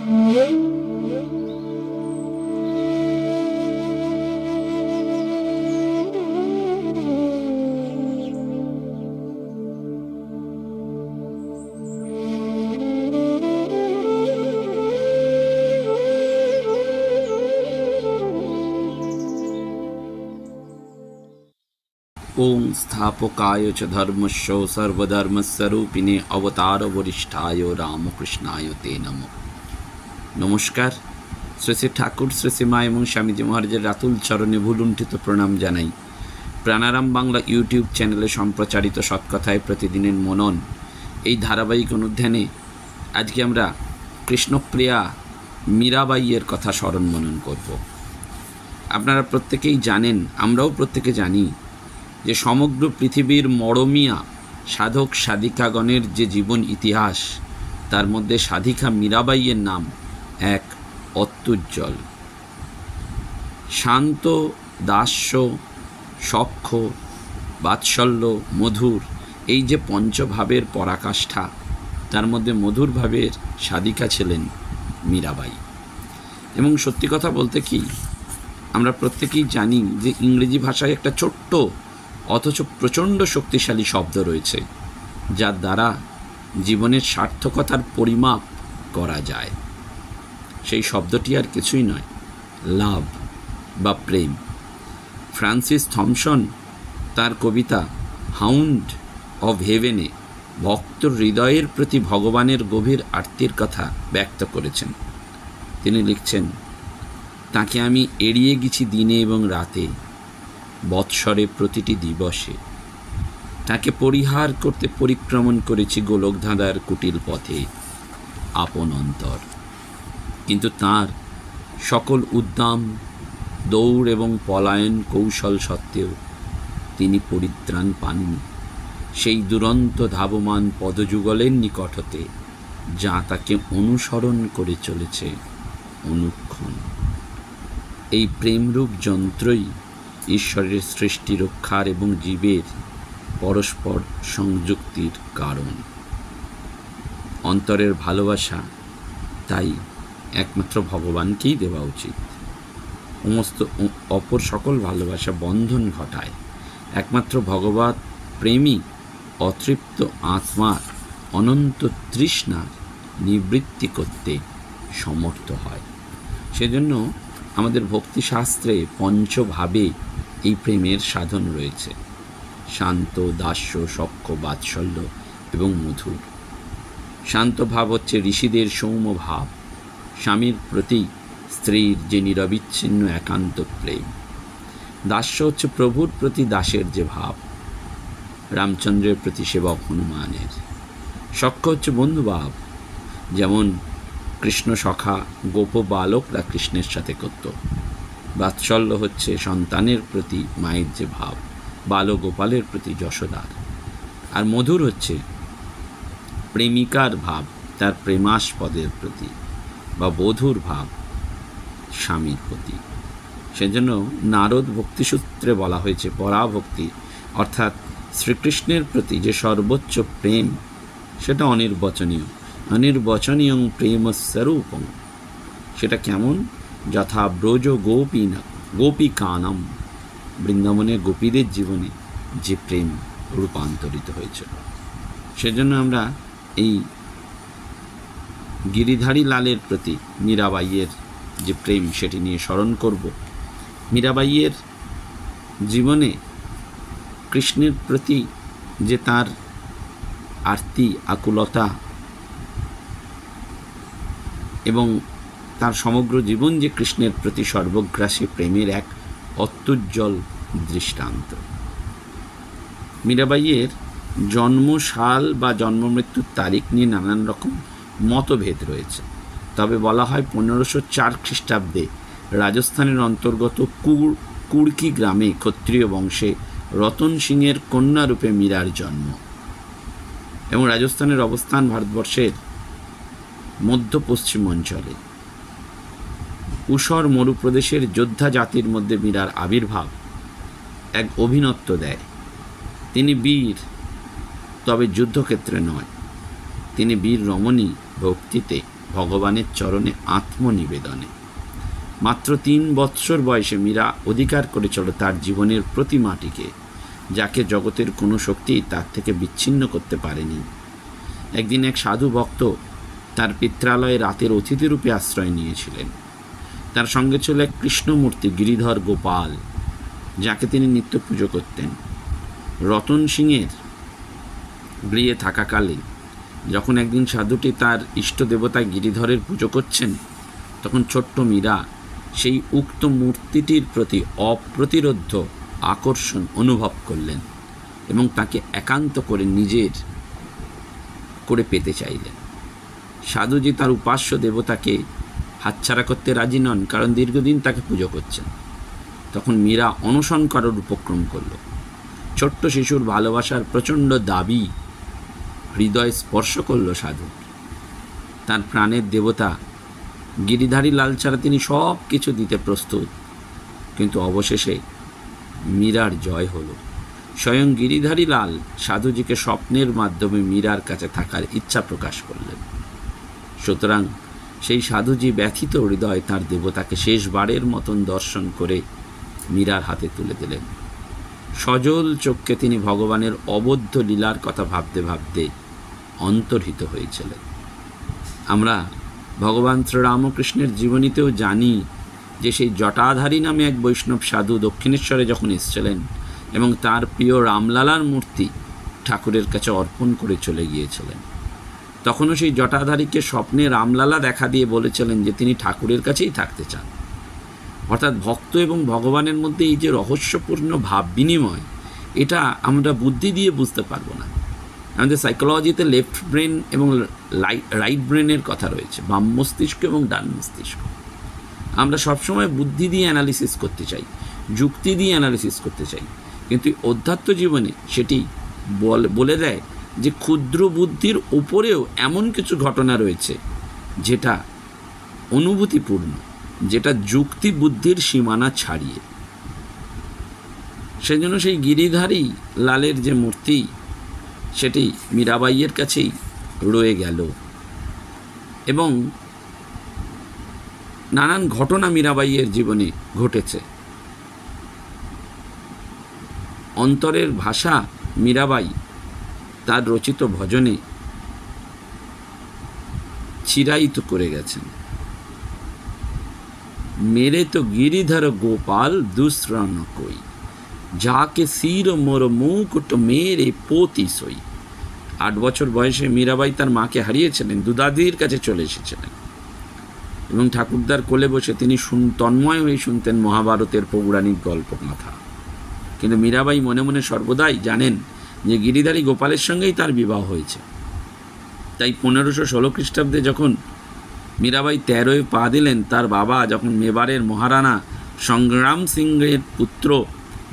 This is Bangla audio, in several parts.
ओम स्थापकाय च धर्मस्य सर्वधर्मस्वरूपिणे अवतार वरिष्ठाय रामकृष्णाय ते नमः। नमस्कार। শ্রী শ্রী ঠাকুর শ্রী শ্রী মা এবং স্বামীজি মহারাজের রাতুল চরণে ভুলুণ্ঠিত প্রণাম জানাই। প্রাণারাম বাংলা ইউটিউব চ্যানেলে সম্প্রচারিত সৎকথায় প্রতিদিনের মনন এই ধারাবাহিক অনুধ্যানে আজকে আমরা কৃষ্ণপ্রিয়া মীরাবাইয়ের কথা স্মরণ মনন করব। আপনারা প্রত্যেকেই জানেন, আমরাও প্রত্যেকে জানি যে সমগ্র পৃথিবীর মরমিয়া সাধক সাধিকাগণের যে জীবন ইতিহাস, তার মধ্যে সাধিকা মীরাবাইয়ের নাম এক অত্যুজ্জ্বল। শান্ত, দাস্য, সখ্য, বাৎসল্য, মধুর, এই যে পঞ্চভাবের পরাকাষ্ঠা, তার মধ্যে মধুর ভাবের সাধিকা ছিলেন মীরাবাই। এবং সত্যি কথা বলতে কি, আমরা প্রত্যেকেই জানি যে ইংরেজি ভাষায় একটা ছোট্ট অথচ প্রচণ্ড শক্তিশালী শব্দ রয়েছে, যার দ্বারা জীবনের সার্থকতার পরিমাপ করা যায়। সেই শব্দটি আর কিছুই নয়, লাভ বা প্রেম। ফ্রান্সিস থমসন তার কবিতা হাউন্ড অফ হেভেনে ভক্ত হৃদয়ের প্রতি ভগবানের গভীর আর্তির কথা ব্যক্ত করেছেন। তিনি লিখছেন, তাকে আমি এড়িয়ে গেছি দিনে এবং রাতে, বৎসরে প্রতিটি দিবসে। তাকে পরিহার করতে পরিক্রমণ করেছি গোলকধাঁধার কুটিল পথে আপন অন্তর। কিন্তু তার সকল উদ্যম, দৌড় এবং পলায়ন কৌশল সত্ত্বেও তিনি পরিত্রাণ পাননি সেই দুরন্ত ধাবমান পদযুগলের নিকট হতে, যা তাকে অনুসরণ করে চলেছে অনুক্ষণ। এই প্রেমরূপ যন্ত্রই ঈশ্বরের সৃষ্টি রক্ষার এবং জীবের পরস্পর সংযুক্তির কারণ। অন্তরের ভালোবাসা তাই একমাত্র ভগবানকেই দেওয়া উচিত। সমস্ত অপর সকল ভালোবাসা বন্ধন ঘটায়। একমাত্র ভগবৎ প্রেমী অতৃপ্ত আত্মার অনন্ত তৃষ্ণা নিবৃত্তি করতে সমর্থ হয়। সেজন্য আমাদের ভক্তিশাস্ত্রে পঞ্চভাবে এই প্রেমের সাধন রয়েছে: শান্ত, দাস্য, সখ্য, বাৎসল্য এবং মধুর। শান্ত ভাব হচ্ছে ঋষিদের সৌম্য ভাব, স্বামীর প্রতি স্ত্রীর যে নিরবিচ্ছিন্ন একান্ত প্রেম। দাস্য হচ্ছে প্রভুর প্রতি দাসের যে ভাব, রামচন্দ্রের প্রতি সেবক হনুমানের। সখ্য হচ্ছে বন্ধুভাব, যেমন কৃষ্ণ সখা গোপ বালকরা কৃষ্ণের সাথে করত। বাৎসল্য হচ্ছে সন্তানের প্রতি মায়ের যে ভাব, বালগোপালের প্রতি যশোদার। আর মধুর হচ্ছে প্রেমিকার ভাব, তার প্রেমাস্পদের প্রতি, বা বধূর ভাব স্বামীর প্রতি। সেজন্য নারদ ভক্তিসূত্রে বলা হয়েছে পরাভক্তি, অর্থাৎ শ্রীকৃষ্ণের প্রতি যে সর্বোচ্চ প্রেম, সেটা অনির্বচনীয়। অনির্বচনীয়ং প্রেমস্বরূপং। সেটা কেমন? যথা ব্রজ গোপিকানাম, বৃন্দাবনের গোপীদের জীবনে যে প্রেম রূপান্তরিত হয়েছিল। সেজন্য আমরা এই গিরিধারী লালের প্রতি মীরাবাইয়ের যে প্রেম, সেটি নিয়ে স্মরণ করব। মীরাবাইয়ের জীবনে কৃষ্ণের প্রতি যে তার আরতি, আকুলতা এবং তার সমগ্র জীবন যে কৃষ্ণের প্রতি সর্বগ্রাসী প্রেমের এক অত্যুজ্জ্বল দৃষ্টান্ত। মীরাবাইয়ের জন্মসাল বা জন্মমৃত্যুর তারিখ নিয়ে নানান রকম মতভেদ রয়েছে। তবে বলা হয় 1504 খ্রিস্টাব্দে রাজস্থানের অন্তর্গত কুড়কি গ্রামে ক্ষত্রিয় বংশে রতন সিংয়ের কন্যারূপে মীরার জন্ম। এবং রাজস্থানের অবস্থান ভারতবর্ষের মধ্য পশ্চিম অঞ্চলে। ঊষর মরুপ্রদেশের যোদ্ধা জাতির মধ্যে মীরার আবির্ভাব এক অভিনত্ব দেয়। তিনি বীর, তবে যুদ্ধক্ষেত্রে নয়। তিনি বীর রমণী ভক্তিতে, ভগবানের চরণে আত্মনিবেদনে। মাত্র 3 বৎসর বয়সে মীরা অধিকার করেছিল তার জীবনের প্রতিমাটিকে, যাকে জগতের কোনো শক্তি তার থেকে বিচ্ছিন্ন করতে পারেনি। একদিন এক সাধু ভক্ত তার পিত্রালয়ে রাতের অতিথিরূপে আশ্রয় নিয়েছিলেন। তার সঙ্গে ছিল এক কৃষ্ণমূর্তি গিরিধর গোপাল, যাকে তিনি নিত্য পুজো করতেন। রতন সিংয়ের গৃহে থাকাকালে যখন একদিন সাধুটি তার ইষ্ট দেবতা গিরিধরের পুজো করছেন, তখন ছোট্ট মীরা সেই উক্ত মূর্তিটির প্রতি অপ্রতিরোধ্য আকর্ষণ অনুভব করলেন এবং তাকে একান্ত করে নিজের করে পেতে চাইলেন। সাধুজি তার উপাস্য দেবতাকে হাতছাড়া করতে রাজি নন, কারণ দীর্ঘদিন তাকে পুজো করছেন। তখন মীরা অনশন করার উপক্রম করল। ছোট্ট শিশুর ভালোবাসার প্রচণ্ড দাবি হৃদয় স্পর্শ করল সাধু। তার প্রাণের দেবতা গিরিধারী লাল ছাড়া তিনি সব কিছু দিতে প্রস্তুত, কিন্তু অবশেষে মীরার জয় হলো। স্বয়ং গিরিধারী লাল সাধুজিকে স্বপ্নের মাধ্যমে মীরার কাছে থাকার ইচ্ছা প্রকাশ করলেন। সুতরাং সেই সাধুজি ব্যথিত হৃদয় তার দেবতাকে শেষবারের মতন দর্শন করে মীরার হাতে তুলে দিলেন। সজল চোখে তিনি ভগবানের অবদ্ধ লীলার কথা ভাবতে ভাবতে অন্তর্হিত হয়েছিলেন। আমরা ভগবান শ্রীরামকৃষ্ণের জীবনীতেও জানি যে সেই জটাধারী নামে এক বৈষ্ণব সাধু দক্ষিণেশ্বরে যখন এসেছিলেন এবং তার প্রিয় রামলালার মূর্তি ঠাকুরের কাছে অর্পণ করে চলে গিয়েছিলেন, তখনও সেই জটাধারীকে স্বপ্নে রামলালা দেখা দিয়ে বলেছিলেন যে তিনি ঠাকুরের কাছেই থাকতে চান। অর্থাৎ ভক্ত এবং ভগবানের মধ্যে এই যে রহস্যপূর্ণ ভাব বিনিময়, এটা আমরা বুদ্ধি দিয়ে বুঝতে পারবো না। আমাদের সাইকোলজিতে লেফট ব্রেন এবং রাইট ব্রেনের কথা রয়েছে, বাম মস্তিষ্ক এবং ডান মস্তিষ্ক। আমরা সবসময় বুদ্ধি দিয়ে অ্যানালিসিস করতে চাই, যুক্তি দিয়ে অ্যানালিসিস করতে চাই, কিন্তু অধ্যাত্ম জীবনে সেটি বলে দেয় যে ক্ষুদ্র বুদ্ধির উপরেও এমন কিছু ঘটনা রয়েছে যেটা অনুভূতিপূর্ণ, যেটা যুক্তি বুদ্ধির সীমানা ছাড়িয়ে। সেজন্য সেই গিরিধারী লালের যে মূর্তি, সেটি মীরাবাইয়ের কাছেই রয়ে গেল এবং নানান ঘটনা মীরাবাইয়ের জীবনে ঘটেছে। অন্তরের ভাষা মীরাবাই তার রচিত ভজনে চিরায়িত করে গেছেন। মেরে তো গিরিধর গোপাল দুসরা ন কোই, যাকে শির মোর মুকুট মেরে পোতি সই। 8 বছর বয়সে মীরাবাই তার মাকে হারিয়েছিলেন, দুদাদির কাছে চলে এসেছিলেন এবং ঠাকুরদার কোলে বসে তিনি তন্ময় হয়ে শুনতেন মহাভারতের পৌরাণিক গল্প কথা। কিন্তু মীরাবাই মনে মনে সর্বদাই জানেন যে গিরিধারী গোপালের সঙ্গেই তার বিবাহ হয়েছে। তাই 1516 খ্রিস্টাব্দে যখন মীরাবাই 13 পা দিলেন, তার বাবা যখন মেবারের মহারানা সংগ্রাম সিংহের পুত্র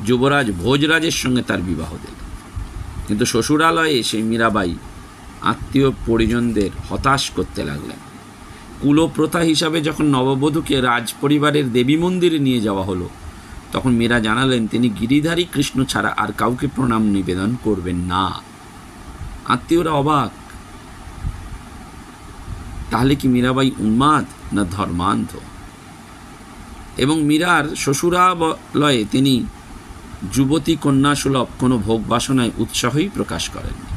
যুবরাজ ভোজরাজের সঙ্গে তার বিবাহ দিলেন। কিন্তু শ্বশুরালয়ে এসে মীরাবাই আত্মীয় পরিজনদের হতাশ করতে লাগলেন। কুলপ্রথা হিসাবে যখন নববধূকে রাজপরিবারের দেবী মন্দিরে নিয়ে যাওয়া হলো, তখন মীরা জানালেন তিনি গিরিধারী কৃষ্ণ ছাড়া আর কাউকে প্রণাম নিবেদন করবেন না। আত্মীয়রা অবাক, তাহলে কি মীরাবাই উন্মাদ না ধর্মান্ধ? এবং মীরার শ্বশুরালয়ে তিনি যুবতী কন্যাসুলভ কোনো ভোগ বাসনায় উৎসাহই প্রকাশ করেননি।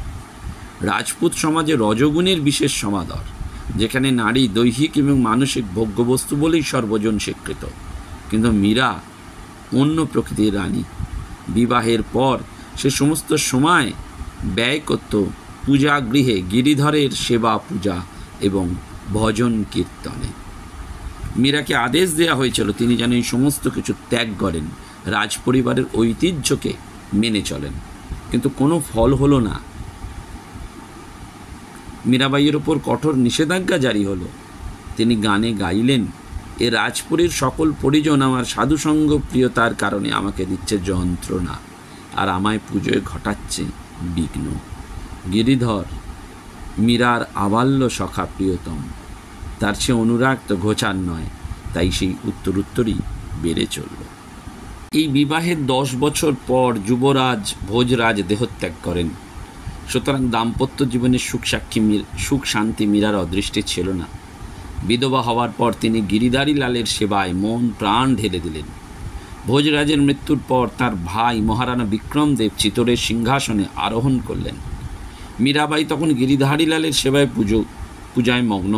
রাজপুত সমাজে রজগুণের বিশেষ সমাদর, যেখানে নারী দৈহিক এবং মানসিক ভোগ্যবস্তু বলেই সর্বজন স্বীকৃত। কিন্তু মীরা অন্য প্রকৃতির রানী। বিবাহের পর সে সমস্ত সময় ব্যয় করত পূজাগৃহে গিরিধরের সেবা পূজা এবং ভজন কীর্তনে। মীরাকে আদেশ দেওয়া হয়েছিল তিনি যেন এই সমস্ত কিছু ত্যাগ করেন, রাজপরিবারের ঐতিহ্যকে মেনে চলেন, কিন্তু কোনো ফল হলো না। মীরাবাইয়ের ওপর কঠোর নিষেধাজ্ঞা জারি হলো। তিনি গানে গাইলেন, এ রাজপুরীর সকল পরিজন আমার সাধুসঙ্গ প্রিয়তার কারণে আমাকে দিচ্ছে যন্ত্রণা, আর আমায় পুজোয় ঘটাচ্ছে বিঘ্ন। গিরিধর মীরার আবাল্য সখা প্রিয়তম, তার সে অনুরাগ তো ঘোচার নয়, তাই সেই উত্তরোত্তরই বেড়ে চলল। এই বিবাহের 10 বছর পর যুবরাজ ভোজরাজ দেহত্যাগ করেন। সুতরাং দাম্পত্য জীবনের সুখ শান্তি মীরার অদৃষ্টে ছিল না। বিধবা হওয়ার পর তিনি গিরিধারী লালের সেবায় মন প্রাণ ঢেলে দিলেন। ভোজরাজের মৃত্যুর পর তার ভাই মহারানা বিক্রমদেব চিতোরের সিংহাসনে আরোহণ করলেন। মীরাবাই তখন গিরিধারী লালের সেবায় পূজায় মগ্ন।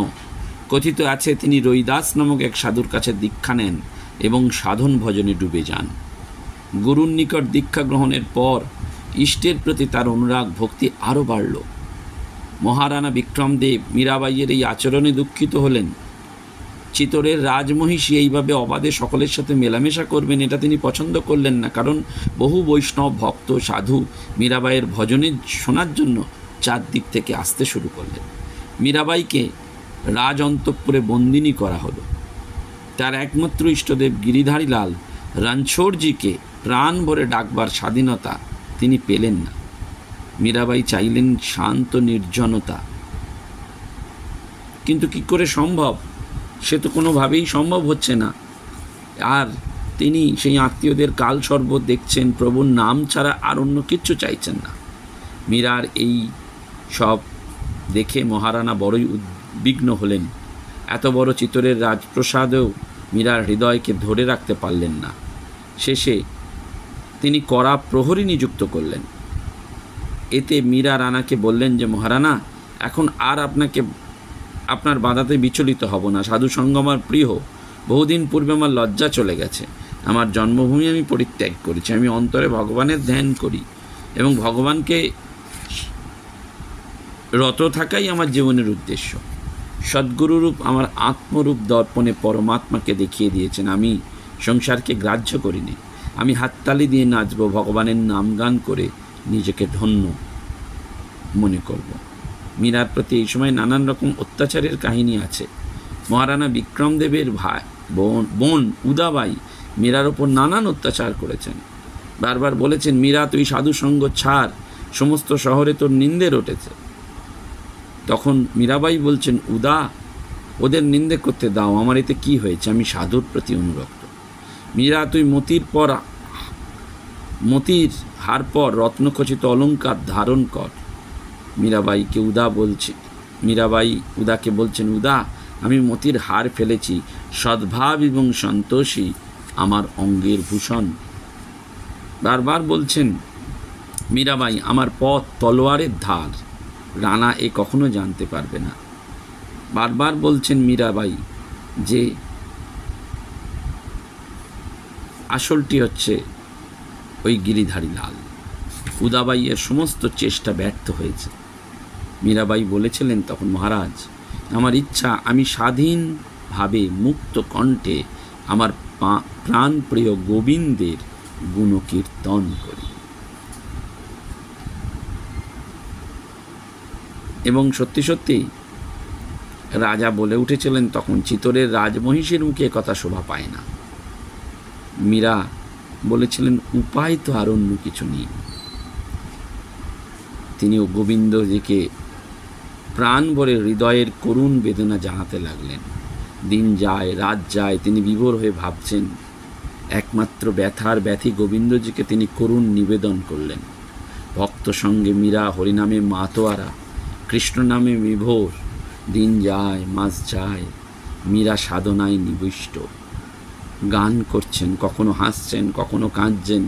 কথিত আছে তিনি রৈদাস নামক এক সাধুর কাছে দীক্ষা নেন এবং সাধন ভজনে ডুবে যান। গুরুর নিকট দীক্ষা গ্রহণের পর ইষ্টের প্রতি তার অনুরাগ ভক্তি আরও বাড়ল। মহারানা বিক্রমদেব মীরাবাইয়ের এই আচরণে দুঃখিত হলেন। চিতোরের রাজমহিষী এইভাবে অবাধে সকলের সাথে মেলামেশা করবেন এটা তিনি পছন্দ করলেন না, কারণ বহু বৈষ্ণব ভক্ত সাধু মীরাবাইয়ের ভজনে শোনার জন্য চারদিক থেকে আসতে শুরু করলেন। মীরাবাইকে রাজ অন্তঃপুরে বন্দিনী করা হলো। তার একমাত্র ইষ্টদেব গিরিধারী লাল রণছোড়জিকে প্রাণ ভরে ডাকবার স্বাধীনতা তিনি পেলেন না। মীরাবাই চাইলেন শান্ত নির্জনতা, কিন্তু কি করে সম্ভব? সে তো কোনোভাবেই সম্ভব হচ্ছে না। আর তিনি সেই আত্মীয়দের কাল শরবত দেখছেন, প্রভুর নাম ছাড়া আর অন্য কিচ্ছু চাইছেন না। মীরার এই সব দেখে মহারানা বড়ই উদ্বিগ্ন হলেন। এত বড় চিতোরের রাজপ্রসাদেও মীরার হৃদয়কে ধরে রাখতে পারলেন না। শেষে তিনি কড়া প্রহরী নিযুক্ত করলেন। এতে মীরা রানাকে বললেন যে মহারানা, এখন আর আপনার বাধাতে বিচলিত হব না। সাধু সঙ্গ আমার প্রিয়। বহুদিন পূর্বে আমার লজ্জা চলে গেছে। আমার জন্মভূমি আমি পরিত্যাগ করেছি। আমি অন্তরে ভগবানের ধ্যান করি এবং ভগবানকে রত থাকাই আমার জীবনের উদ্দেশ্য। সদ্গুরুরূপ আমার আত্মরূপ দর্পণে পরমাত্মাকে দেখিয়ে দিয়েছেন। আমি সংসারকে গ্রাহ্য করিনি। আমি হাততালি দিয়ে নাচব, ভগবানের নাম গান করে নিজেকে ধন্য মনে করব। মীরার প্রতি এই সময় নানান রকম অত্যাচারের কাহিনী আছে। মহারানা বিক্রমদেবের বোন উদাবাই মীরার ওপর নানান অত্যাচার করেছেন। বারবার বলেছেন, মীরা তুই সাধু সঙ্গ ছাড়, সমস্ত শহরে তোর নিন্দে রটেছে। তখন মীরাবাই বলছেন, উদা, ওদের নিন্দে করতে দাও, আমার এতে কি হয়েছে? আমি সাধুর প্রতি অনুরক্ত। মীরা তুই মতির হার পর রত্নখচিত অলঙ্কার ধারণ কর। মীরাবাই উদাকে বলছেন, উদা, আমি মতির হার ফেলেছি। সদ্ভাব এবং সন্তোষী আমার অঙ্গের ভূষণ। বারবার বলছেন মীরাবাই, আমার পথ তলোয়ারের ধার, রানা এ কখনো জানতে পারবে না। বারবার বলছেন মীরাবাই যে আসলটি হচ্ছে ওই গিরিধারী লাল। উদাবাইয়ের সমস্ত চেষ্টা ব্যর্থ হয়েছে। মীরাবাই বলেছিলেন তখন, মহারাজ, আমার ইচ্ছা আমি স্বাধীনভাবে মুক্ত কণ্ঠে আমার প্রাণপ্রিয় গোবিন্দের গুণকীর্তন করি। এবং সত্যি সত্যি রাজা বলে উঠেছিলেন তখন, চিতোরের রাজমহিষীর মুখে কথা শোভা পায় না। মীরা বলেছিলেন, উপায় তো আর অন্য কিছু নেই। তিনি গোবিন্দজিকে প্রাণ ভরে হৃদয়ের করুণ বেদনা জানাতে লাগলেন। দিন যায়, রাত যায়, তিনি বিভোর হয়ে ভাবছেন। একমাত্র ব্যথি গোবিন্দজিকে তিনি করুণ নিবেদন করলেন। ভক্ত সঙ্গে মীরা হরিনামে মাতোয়ারা, কৃষ্ণ নামে বিভোর। দিন যায়, মাস যায়, মীরা সাধনায় নিবিষ্ট। গান করছেন, কখনো হাসছেন, কখনো কাঁদছেন,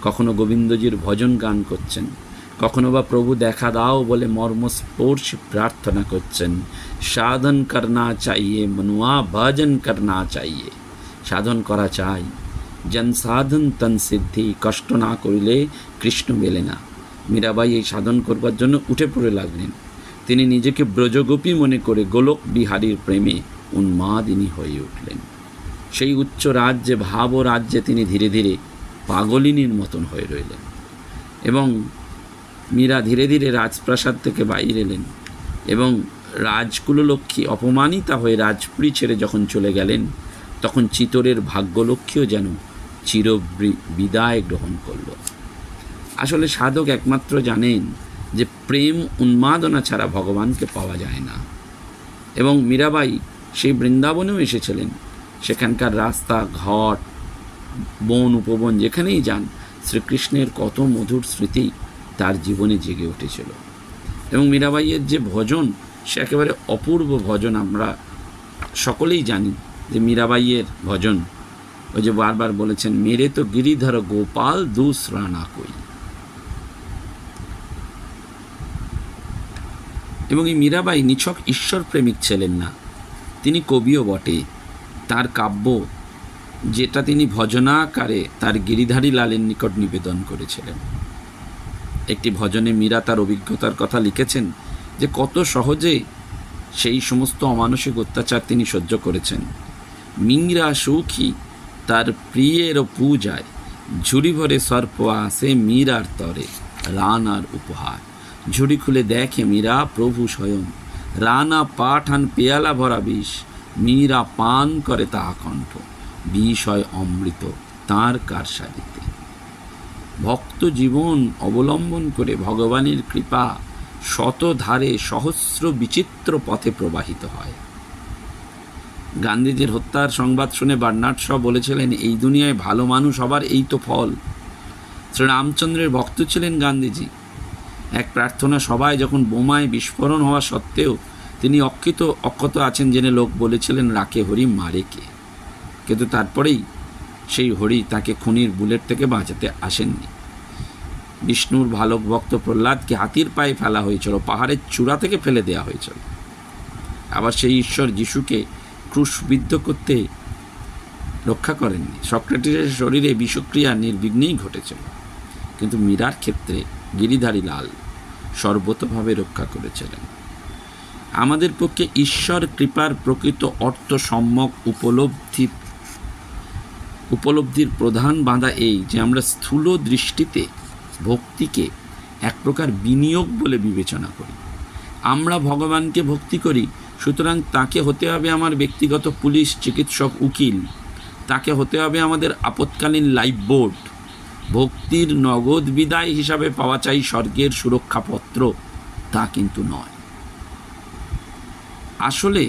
কখনো গোবিন্দজির ভজন গান করছেন, কখনো বা প্রভু দেখা দাও বলে মর্মস্পর্শী প্রার্থনা করছেন। সাধন করনা চাইয়ে মনুয়া ভজন করনা চাইয়ে। সাধন করা চাই, জন সাধন তন সিদ্ধি। কষ্ট না করিলে কৃষ্ণ মেলে না। মীরাবাই এই সাধন করবার জন্য উঠে পড়ে লাগলেন। তিনি নিজেকে ব্রজগোপী মনে করে গোলক বিহারীর প্রেমে উন্মাদিনী হয়ে উঠলেন। সেই উচ্চ রাজ্যে, ভাব ও রাজ্যে তিনি ধীরে ধীরে পাগলিনীর মতন হয়ে রইলেন। এবং মীরা ধীরে ধীরে রাজপ্রাসাদ থেকে বাইরে এলেন এবং রাজকুললক্ষ্মী অপমানিতা হয়ে রাজপুরী ছেড়ে যখন চলে গেলেন, তখন চিতোরের ভাগ্যলক্ষ্মীও যেন চির বিদায় গ্রহণ করল। আসলে সাধক একমাত্র জানেন যে প্রেম উন্মাদনা ছাড়া ভগবানকে পাওয়া যায় না। এবং মীরাবাই সেই বৃন্দাবনেও এসেছিলেন। সেখানকার রাস্তা ঘাট, বন উপবন, যেখানেই যান শ্রীকৃষ্ণের কত মধুর স্মৃতি তার জীবনে জেগে উঠেছিল। এবং মীরাবাইয়ের যে ভজন, সে একেবারে অপূর্ব ভজন। আমরা সকলেই জানি যে মীরাবাইয়ের ভজন, ওই যে বারবার বলেছেন, মেরে তো গিরিধর গোপাল দুসরা না কই। এবং এই মীরাবাই নিছক ঈশ্বর প্রেমিক ছিলেন না, তিনি কবিও বটে। তার কাব্য, যেটা তিনি ভজনাকারে তার গিরিধারী লালের নিকট নিবেদন করেছিলেন। একটি ভজনে মীরা তার অভিজ্ঞতার কথা লিখেছেন যে কত সহজে সেই সমস্ত অমানসিক অত্যাচার তিনি সহ্য করেছেন। মীরা সুখী তার প্রিয়ের পূজায়, ঝুড়ি ভরে সর্প আসে মীরার তরে, রানার উপহার। ঝুড়ি খুলে দেখে মীরা প্রভু স্বয়ং, রানা পাঠান পেয়ালা ভরা বিষ, মীরা পান করে তা আকণ্ঠ, বিষ হয় অমৃত তাঁর কারসাদিতে। ভক্ত জীবন অবলম্বন করে ভগবানের কৃপা শতধারে সহস্র বিচিত্র পথে প্রবাহিত হয়। গান্ধীজির হত্যার সংবাদ শুনে বার্নার্ড শ বলেছিলেন, এই দুনিয়ায় ভালো মানুষ হবার এই তো ফল। শ্রীরামচন্দ্রের ভক্ত ছিলেন গান্ধীজি। এক প্রার্থনা সভায় যখন বোমায় বিস্ফোরণ হওয়া সত্ত্বেও তিনি অক্ষত আছেন জেনে লোক বলেছিলেন, রাখে হরি মারে কে। কিন্তু তারপরেই সেই হরি তাকে খুনির বুলেট থেকে বাঁচাতে আসেননি। বিষ্ণুর ভালো ভক্ত প্রহ্লাদকে হাতির পায়ে ফেলা হয়েছিল, পাহাড়ের চূড়া থেকে ফেলে দেওয়া হয়েছিল। আবার সেই ঈশ্বর যিশুকে ক্রুশবিদ্ধ করতে রক্ষা করেননি। সক্রেটিসের শরীরে বিষক্রিয়া নির্বিঘ্নেই ঘটেছিল, কিন্তু মীরার ক্ষেত্রে গিরিধারী লাল সর্বতভাবে রক্ষা করেছিলেন। আমাদের পক্ষে ঈশ্বর কৃপার প্রকৃত অর্থ সম্যক উপলব্ধির প্রধান বাধা এই যে আমরা স্থূল দৃষ্টিতে ভক্তিকে এক প্রকার বিনিয়োগ বলে বিবেচনা করি। আমরা ভগবানকে ভক্তি করি, সুতরাং তাকে হতে হবে আমার ব্যক্তিগত পুলিশ, চিকিৎসক, উকিল, তাকে হতে হবে আমাদের আপৎকালীন লাইফ বোট। ভক্তির নগদ বিদায় হিসাবে পাওয়া চাই স্বর্গের সুরক্ষাপত্র, তা কিন্তু নয়। আসলে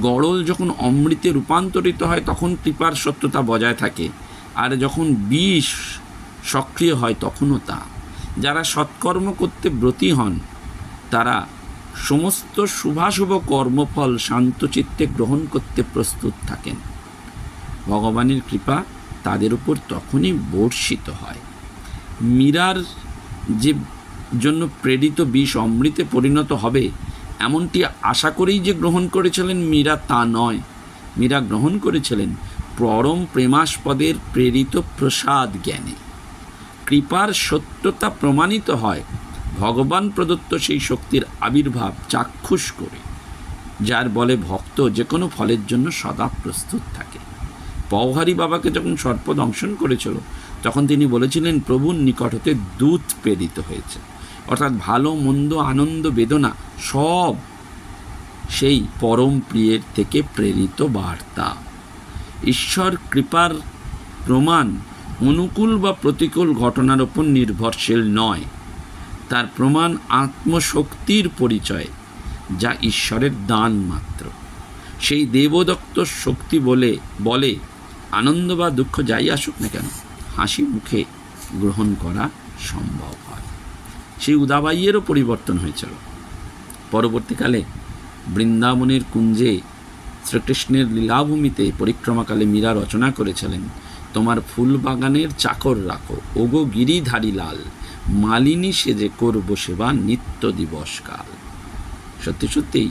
গড়ল যখন অমৃতে রূপান্তরিত হয় তখন কৃপার সত্যতা বজায় থাকে, আর যখন বিষ সক্রিয় হয় তখনও তা। যারা সৎকর্ম করতে ব্রতী হন তারা সমস্ত শুভাশুভ কর্মফল শান্তচিত্তে গ্রহণ করতে প্রস্তুত থাকেন। ভগবানের কৃপা তাদের উপর তখনই বর্ষিত হয়। মীরার যে জন্য প্রেরিত বিষ অমৃতে পরিণত হবে এমনটি আশা করেই যে গ্রহণ করেছিলেন মীরা, তা নয়। মীরা গ্রহণ করেছিলেন পরম প্রেমাস্পদের প্রেরিত প্রসাদ জ্ঞানে। কৃপার সত্যতা প্রমাণিত হয় ভগবান প্রদত্ত সেই শক্তির আবির্ভাব চাক্ষুষ করে, যার বলে ভক্ত যে কোনো ফলের জন্য সদা প্রস্তুত থাকে। পওহারি বাবাকে যখন সর্প দংশন করেছিল তখন তিনি বলেছিলেন, প্রভুর নিকট হতে দূত প্রেরিত হয়েছে। অর্থাৎ ভালো মন্দ আনন্দ বেদনা সব সেই পরম প্রিয়ের থেকে প্রেরিত বার্তা। ঈশ্বর কৃপার প্রমাণ অনুকূল বা প্রতিকূল ঘটনার ওপর নির্ভরশীল নয়, তার প্রমাণ আত্মশক্তির পরিচয়, যা ঈশ্বরের দান মাত্র। সেই দেবদত্ত শক্তি বলে আনন্দ বা দুঃখ যাই আসুক না কেন হাসি মুখে গ্রহণ করা সম্ভব হয়। সেই উদাবাইয়েরও পরিবর্তন হয়েছিল। পরবর্তীকালে বৃন্দাবনের কুঞ্জে শ্রীকৃষ্ণের লীলাভূমিতে পরিক্রমাকালে মীরা রচনা করেছিলেন, তোমার ফুল বাগানের চাকর রাখো ওগো গিরিধারী লাল, মালিনী সেজে করব সেবা নিত্য দিবস কাল। সত্যি সত্যিই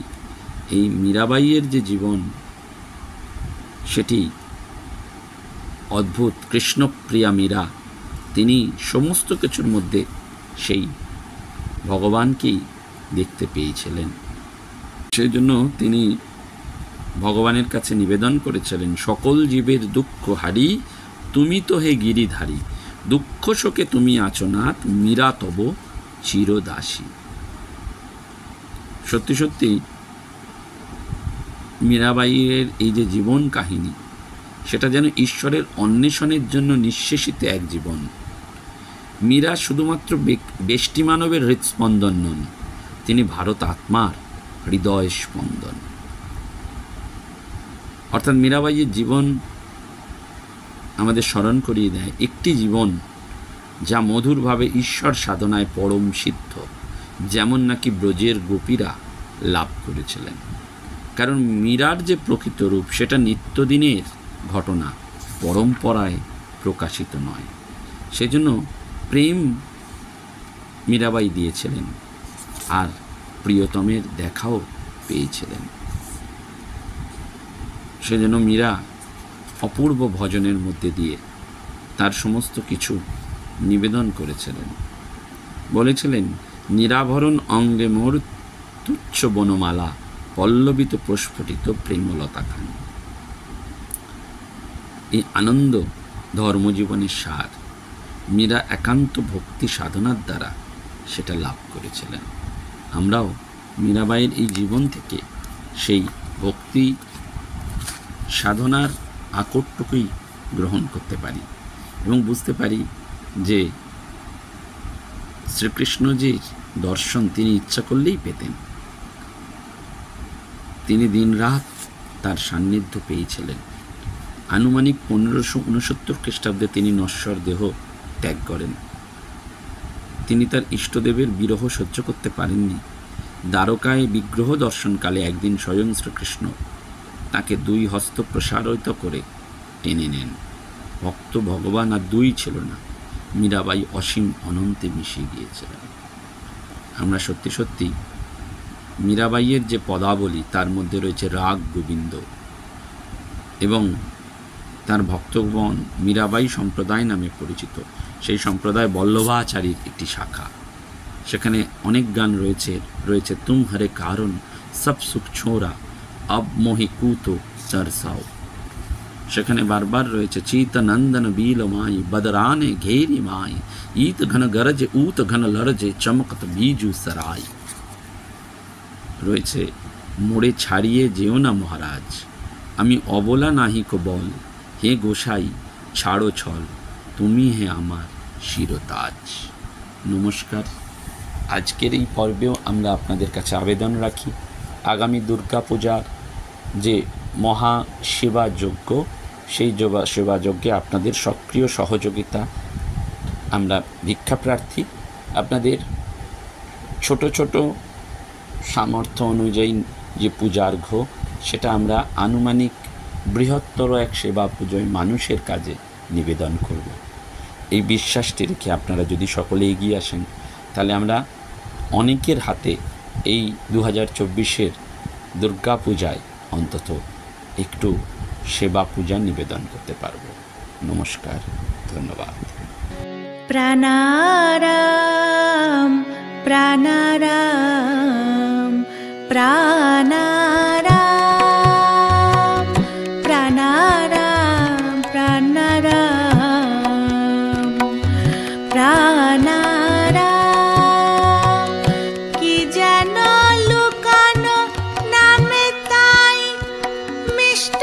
এই মীরাবাইয়ের যে জীবন সেটি অদ্ভুত। কৃষ্ণপ্রিয়া মীরা, তিনি সমস্ত কিছুর মধ্যে সেই ভগবানকেই দেখতে পেয়েছিলেন। সেই জন্য তিনি ভগবানের কাছে নিবেদন করেছিলেন, সকল জীবের দুঃখ হারি তুমি তো হে গিরিধারী, দুঃখ শোকে তুমি আছো নাথ, মীরা তব চিরদাসী। সত্যি সত্যি মীরাবাইয়ের এই যে জীবন কাহিনী, সেটা যেন ঈশ্বরের অন্বেষণের জন্য নিঃশেষিত এক জীবন। মীরা শুধুমাত্র বেষ্টি মানবের হৃৎস্পন্দন নন, তিনি ভারত আত্মার হৃদয় স্পন্দন। অর্থাৎ মীরাবাইয়ের জীবন আমাদের স্মরণ করিয়ে দেয় একটি জীবন যা মধুরভাবে ঈশ্বর সাধনায় পরম সিদ্ধ, যেমন নাকি ব্রজের গোপীরা লাভ করেছিলেন। কারণ মীরার যে প্রকৃত রূপ সেটা নিত্যদিনের ঘটনা, পরম্পরায় প্রকাশিত নয়। সেজন্য প্রেম মীরাবাই দিয়েছিলেন, আর প্রিয়তমের দেখাও পেয়েছিলেন। সেজন্য মীরা অপূর্ব ভজনের মধ্যে দিয়ে তার সমস্ত কিছু নিবেদন করেছিলেন। বলেছিলেন, নিরাভরণ অঙ্গে মোর তুচ্ছ বনমালা, পল্লবিত প্রস্ফুটিত প্রেমলতা খান। এই আনন্দ ধর্মজীবনের সার মীরা একান্ত ভক্তি সাধনার দ্বারা সেটা লাভ করেছিলেন। আমরাও মীরাবাইয়ের এই জীবন থেকে সেই ভক্তি সাধনার আকরটুকুই গ্রহণ করতে পারি এবং বুঝতে পারি যে শ্রীকৃষ্ণজির দর্শন তিনি ইচ্ছা করলেই পেতেন। তিনি দিনরাত তার সান্নিধ্য পেয়েছিলেন। আনুমানিক 1569 খ্রিস্টাব্দে তিনি নশ্বর দেহ ত্যাগ করেন। তিনি তার ইষ্টদেবের বিরহ সহ্য করতে পারেননি। দ্বারকায় বিগ্রহ দর্শনকালে একদিন স্বয়ং শ্রীকৃষ্ণ তাকে 2 হস্ত প্রসারিত করে টেনে নেন। ভক্ত ভগবান আর 2 ছিল না, মীরাবাই অসীম অনন্তে মিশে গিয়েছিলেন। আমরা সত্যি সত্যি মীরাবাইয়ের যে পদাবলী তার মধ্যে রয়েছে রাগ গোবিন্দ, এবং তার ভক্তগণ মীরাবাই সম্প্রদায় নামে পরিচিত। সেই সম্প্রদায় বল্লভাচারীর একটি শাখা। সেখানে অনেক গান রয়েছে তুম হরে কারণ সব সুখ ছোঁরা আব মোহি কুতো চরসাও। সেখানে বারবার রয়েছে চিত নন্দন বিল মাই বদরানে ঘেরি মাই, ঈত ঘন গরজে উত ঘন লরজে চমকত বিজু সরাই। রয়েছে মোড়ে ছাড়িয়ে যেও না মহারাজ, আমি অবলা নাহি কো বল, হে গোসাই ছাড়ো ছল, তুমি হে আমার শিরতাজ। নমস্কার। আজকের এই পর্বেও আমরা আপনাদের কাছে আবেদন রাখি, আগামী দুর্গা পূজার যে মহা সেবাযজ্ঞ, সেই সেবাযজ্ঞে আপনাদের সক্রিয় সহযোগিতা আমরা ভিক্ষাপ্রার্থী। আপনাদের ছোট ছোট সামর্থ্য অনুযায়ী যে পূজার্ঘ, সেটা আমরা আনুমানিক বৃহত্তর এক সেবা পুজোয় মানুষের কাজে নিবেদন করব। এই বিশ্বাসটি রেখে আপনারা যদি সকলে এগিয়ে আসেন, তাহলে আমরা অনেকের হাতে এই 2024-এর দুর্গা পূজায় অন্তত একটু সেবা পূজা নিবেদন করতে পারব। নমস্কার, ধন্যবাদ। প্রাণারাম প্রাণারাম প্রাণারাম প্রাণারাম প্রাণারাম প্রাণারাম, কি যেন লুকানো নামে তাই মিষ্ট